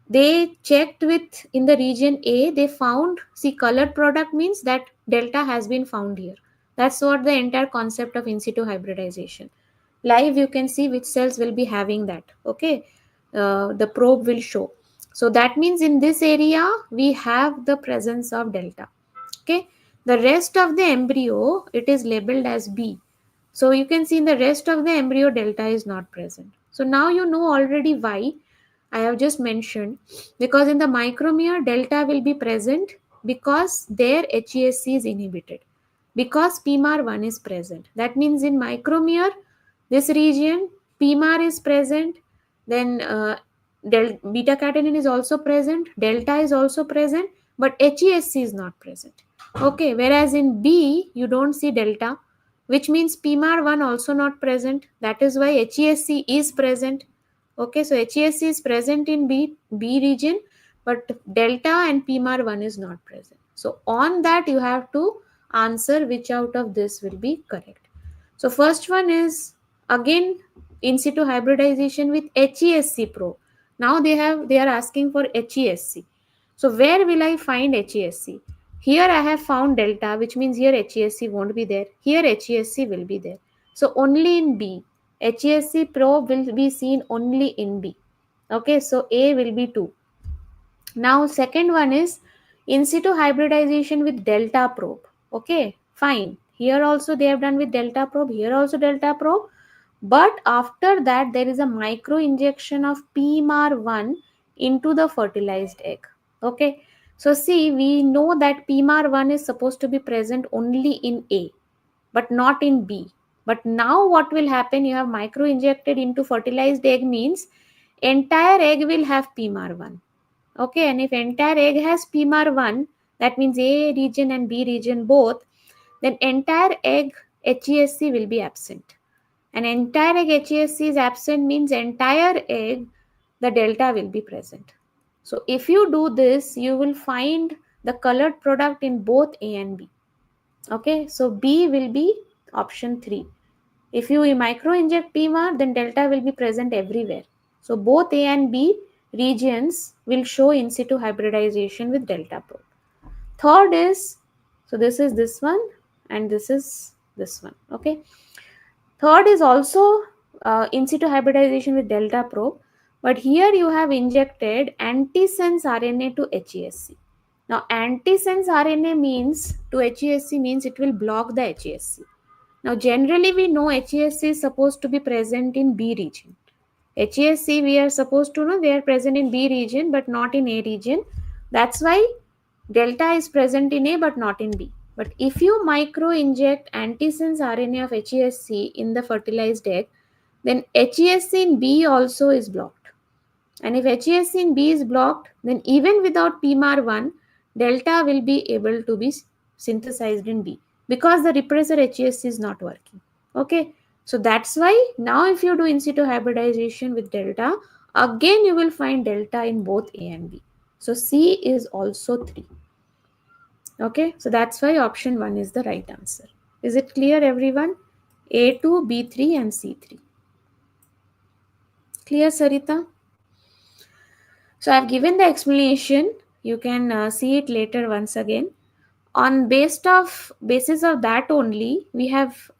They checked with in the region A, they found, see, colored product means that delta has been found here. That's what the entire concept of in situ hybridization. Live, you can see which cells will be having that. Okay, the probe will show. So that means in this area, we have the presence of delta. Okay, the rest of the embryo, it is labeled as B. So you can see in the rest of the embryo, delta is not present. So now you know already why I have just mentioned, because in the micromere, delta will be present because their HESC is inhibited, because PMAR1 is present. That means in micromere, this region, PMAR is present, then beta catenin is also present, delta is also present, but HESC is not present. Okay, whereas in B, you don't see delta, which means PMAR1 also not present. That is why HESC is present. Okay, so HESC is present in B region, but delta and PMAR1 is not present. So on that, you have to answer which out of this will be correct. So first one is again in situ hybridization with HESC probe. Now they are asking for HESC. So where will I find HESC? Here I have found delta, which means here HESC won't be there. Here HESC will be there. So only in B. HESC probe will be seen only in B. Okay, so A will be 2. Now second one is in situ hybridization with delta probe. Okay, fine. Here also they have done with delta probe. Here also delta probe. But after that, there is a micro injection of PMAR1 into the fertilized egg. Okay. So see, we know that PMAR1 is supposed to be present only in A, but not in B. But now what will happen? You have micro injected into fertilized egg means entire egg will have PMAR1. Okay. And if entire egg has PMAR1, that means A region and B region both, then entire egg HESC will be absent. An entire egg HESC is absent means entire egg the delta will be present. So if you do this, you will find the colored product in both A and B. Okay, so B will be option 3. If you micro inject PMAR, then delta will be present everywhere. So both A and B regions will show in situ hybridization with delta probe. Third is, so this is this one and this is this one. Okay. Third is also in situ hybridization with delta probe, but here you have injected antisense RNA to HESC. Now, antisense RNA means to HESC means it will block the HESC. Now, generally we know HESC is supposed to be present in B region. HESC we are supposed to know they are present in B region but not in A region. That's why delta is present in A but not in B. But if you micro inject antisense RNA of HESC in the fertilized egg, then HESC in B also is blocked. And if HESC in B is blocked, then even without PMAR1, delta will be able to be synthesized in B because the repressor HESC is not working. Okay, so that's why now if you do in situ hybridization with delta, again you will find delta in both A and B. So C is also 3. Okay, so that's why option 1 is the right answer. Is it clear, everyone? A2, B3 and C3. Clear, Sarita? So I've given the explanation. You can see it later once again. On basis of that only, we have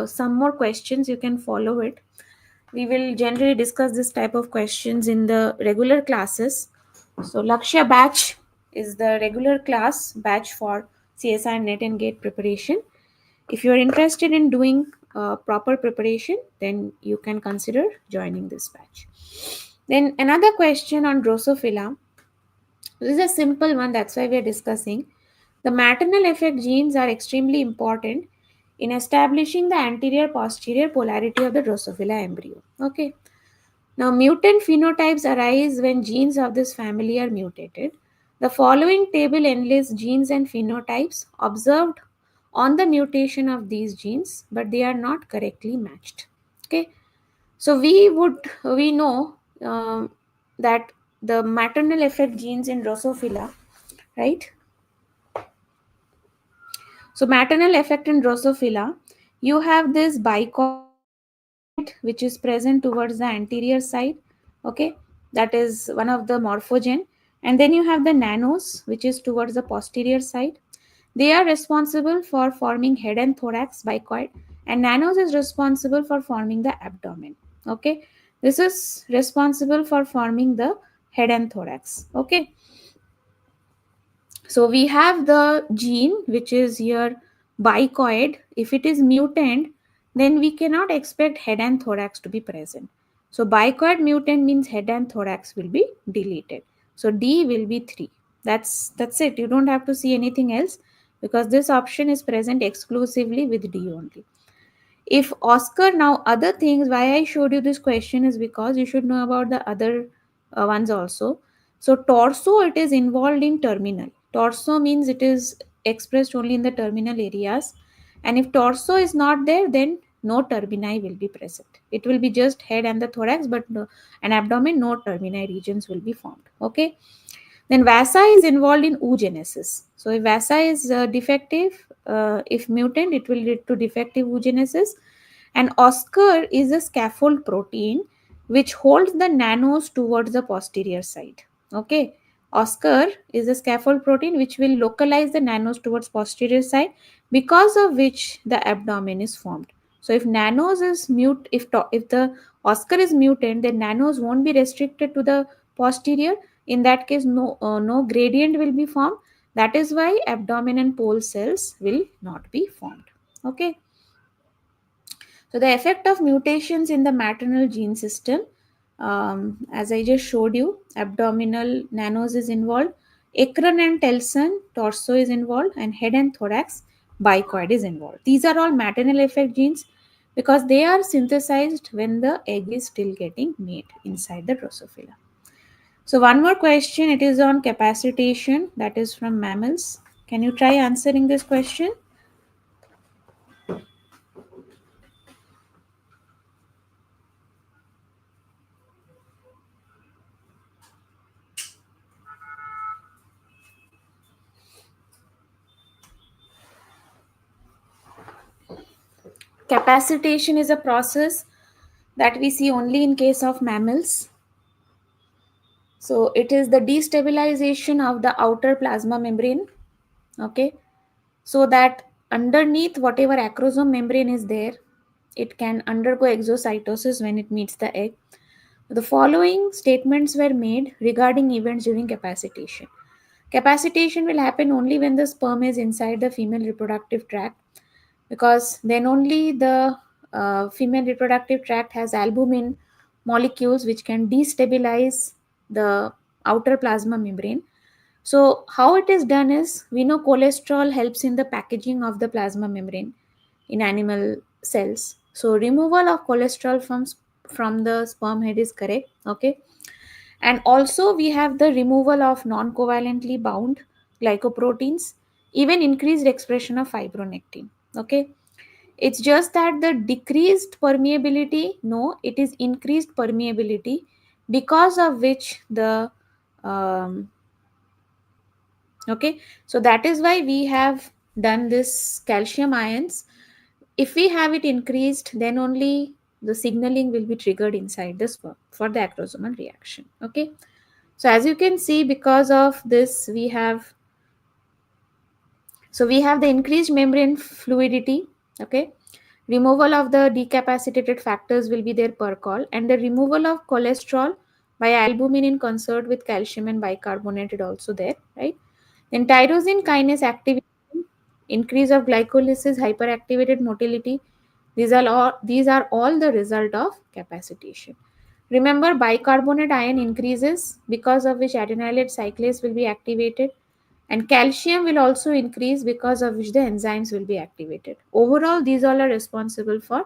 some more questions. You can follow it. We will generally discuss this type of questions in the regular classes. So Lakshya batch is the regular class batch for CSIR NET and GATE preparation. If you are interested in doing proper preparation, then you can consider joining this batch. Then another question on Drosophila. This is a simple one, that's why we are discussing. The maternal effect genes are extremely important in establishing the anterior posterior polarity of the Drosophila embryo. Okay. Now, mutant phenotypes arise when genes of this family are mutated. The following table enlists genes and phenotypes observed on the mutation of these genes, but they are not correctly matched. Okay, so we know that the maternal effect genes in Drosophila, right? So maternal effect in Drosophila, you have this bicoid which is present towards the anterior side. Okay, that is one of the morphogen, and then you have the nanos which is towards the posterior side. They are responsible for forming head and thorax bicoid, and nanos is responsible for forming the abdomen. Okay, this is responsible for forming the head and thorax. Okay, so we have the gene which is here bicoid. If it is mutant, then we cannot expect head and thorax to be present. So bicoid mutant means head and thorax will be deleted. So D will be 3. That's it. You don't have to see anything else because this option is present exclusively with D only. If Oscar, now other things, why I showed you this question is because you should know about the other ones also. So torso, it is involved in terminal. Torso means it is expressed only in the terminal areas, and if torso is not there, then no termini will be present. It will be just head and the thorax, but no, an abdomen, no termini regions will be formed. Okay, then vasa is involved in oogenesis. So if vasa is defective, if mutant, it will lead to defective oogenesis. And Oscar is a scaffold protein which holds the nanos towards the posterior side. Okay, Oscar is a scaffold protein which will localize the nanos towards posterior side, because of which the abdomen is formed. So if nanos is if the Oscar is mutant, then nanos won't be restricted to the posterior. In that case, no gradient will be formed. That is why abdomen and pole cells will not be formed. Okay. So the effect of mutations in the maternal gene system, as I just showed you, abdominal nanos is involved, acron and telson torso is involved, and head and thorax bicoid is involved. These are all maternal effect genes because they are synthesized when the egg is still getting made inside the Drosophila. So one more question, it is on capacitation, that is from mammals. Can you try answering this question? Capacitation is a process that we see only in case of mammals. So it is the destabilization of the outer plasma membrane, okay, so that underneath whatever acrosome membrane is there, it can undergo exocytosis when it meets the egg. The following statements were made regarding events during capacitation. Capacitation will happen only when the sperm is inside the female reproductive tract, because then only the female reproductive tract has albumin molecules which can destabilize the outer plasma membrane. So how it is done is, we know cholesterol helps in the packaging of the plasma membrane in animal cells. So removal of cholesterol from the sperm head is correct. Okay. And also we have the removal of non-covalently bound glycoproteins, even increased expression of fibronectin. Okay. It's just that the decreased permeability, no, it is increased permeability, because of which the um, okay, so that is why we have done this calcium ions. If we have it increased, then only the signaling will be triggered inside the sperm for the acrosomal reaction. Okay, so as you can see, because of this we have the increased membrane fluidity. Okay, removal of the decapacitated factors will be there per call, and the removal of cholesterol by albumin in concert with calcium and bicarbonate is also there, right? Then tyrosine kinase activation, increase of glycolysis, hyperactivated motility. These are all the result of capacitation. Remember, bicarbonate ion increases, because of which adenylate cyclase will be activated, and calcium will also increase, because of which the enzymes will be activated. Overall, these all are responsible for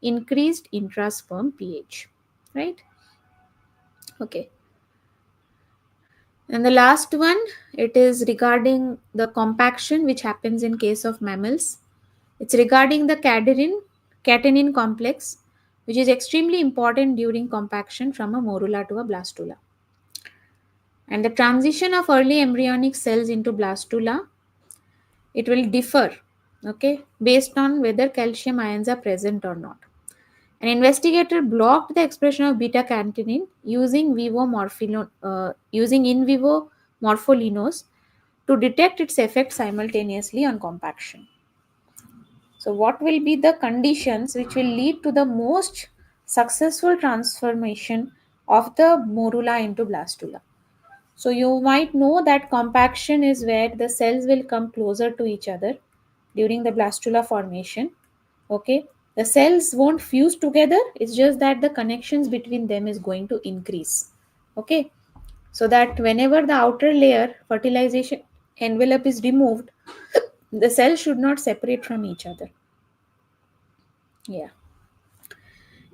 increased intrasperm pH, right? Okay. And the last one, it is regarding the compaction which happens in case of mammals. It's regarding the catenin complex, which is extremely important during compaction from a morula to a blastula. And the transition of early embryonic cells into blastula, it will differ, okay, based on whether calcium ions are present or not. An investigator blocked the expression of beta catenin using in vivo morpholinos to detect its effect simultaneously on compaction. So, what will be the conditions which will lead to the most successful transformation of the morula into blastula? So, you might know that compaction is where the cells will come closer to each other during the blastula formation. Okay, the cells won't fuse together, it's just that the connections between them is going to increase. Okay, so that whenever the outer layer fertilization envelope is removed, the cells should not separate from each other. Yeah.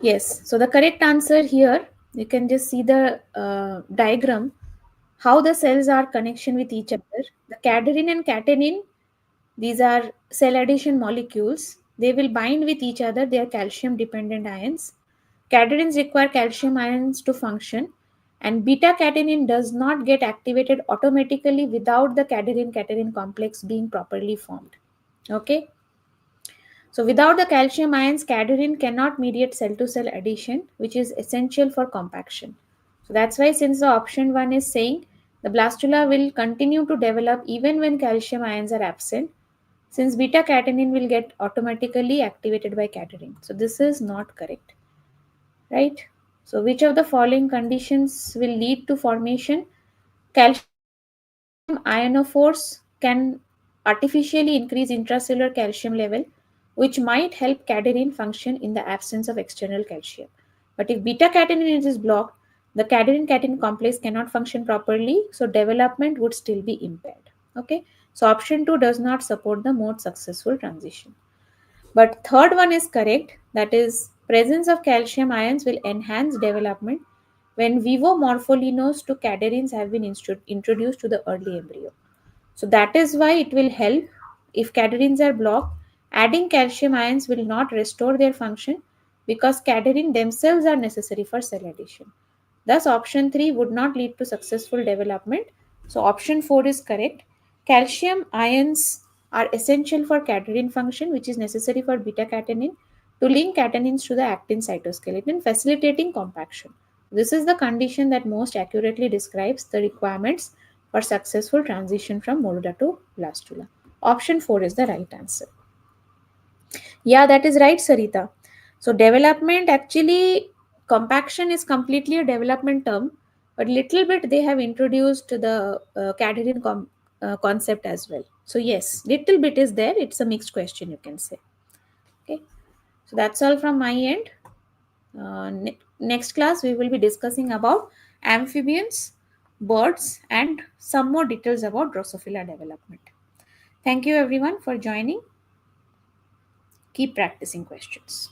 Yes, so the correct answer here, you can just see the diagram, how the cells are connection with each other. The cadherin and catenin, these are cell adhesion molecules. They will bind with each other. They are calcium dependent ions. Cadherins require calcium ions to function, and beta catenin does not get activated automatically without the cadherin catenin complex being properly formed. Okay. So without the calcium ions, cadherin cannot mediate cell-to-cell adhesion, which is essential for compaction. So that's why, since the option 1 is saying The blastula will continue to develop even when calcium ions are absent, since beta catenin will get automatically activated by cadherin. So this is not correct, right? So which of the following conditions will lead to formation? Calcium ionophores can artificially increase intracellular calcium level, which might help cadherin function in the absence of external calcium. But if beta catenin is blocked, the cadherin catenin complex cannot function properly, so development would still be impaired. Okay, so option 2 does not support the most successful transition. But third one is correct, that is presence of calcium ions will enhance development when vivo morpholinos to cadherins have been introduced to the early embryo. So that is why it will help. If cadherins are blocked, adding calcium ions will not restore their function because cadherin themselves are necessary for cell addition. Thus, option 3 would not lead to successful development. So, option 4 is correct. Calcium ions are essential for cadherin function, which is necessary for beta catenin to link catenins to the actin cytoskeleton, facilitating compaction. This is the condition that most accurately describes the requirements for successful transition from moldura to blastula. Option 4 is the right answer. Yeah, that is right, Sarita. So development actually, compaction is completely a development term, but little bit they have introduced the cadherin concept as well. So yes, little bit is there. It's a mixed question, you can say. Okay. So that's all from my end. Next class we will be discussing about amphibians, birds, and some more details about Drosophila development. Thank you everyone for joining. Keep practicing questions.